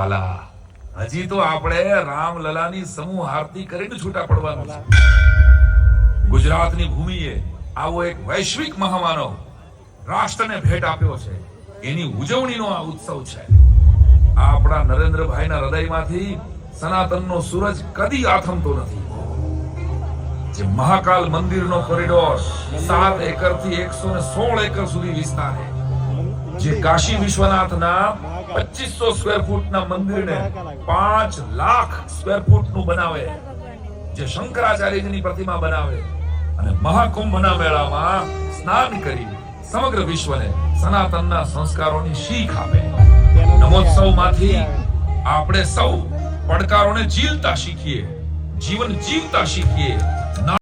વાલા, હજી તો આપણે રામલલાની સમૂહ આરતી કરીને છૂટા પડવાનું છે. ગુજરાતની ભૂમિએ આવો એક વૈશ્વિક મહામાનવ રાષ્ટ્રને ભેટ આપ્યો છે. એની ઉજવણીનો આ ઉત્સવ છે. આ આપણા નરેન્દ્રભાઈના હૃદયમાંથી સનાતનનો સૂરજ કદી આથમતો નથી. જે મહાકાલ મંદિરનો કોરિડોર 7 એકરથી 116 એકર સુધી વિસ્તારે, જે કાશી વિશ્વનાથના 2500 સ્ક્વેર ફૂટના મંદિરને 5 લાખ સ્ક્વેર ફૂટનું બનાવે, જે શંકરાચાર્યજીની પ્રતિમા બનાવે અને મહાકુંભના મેળામાં સ્નાન કરી સમગ્ર વિશ્વને સનાતનના સંસ્કારોની શીખ આપે. નમોત્સવમાંથી આપણે સૌ પડકારોને ઝીલતા શીખીએ, જીવન જીવતા શીખીએ.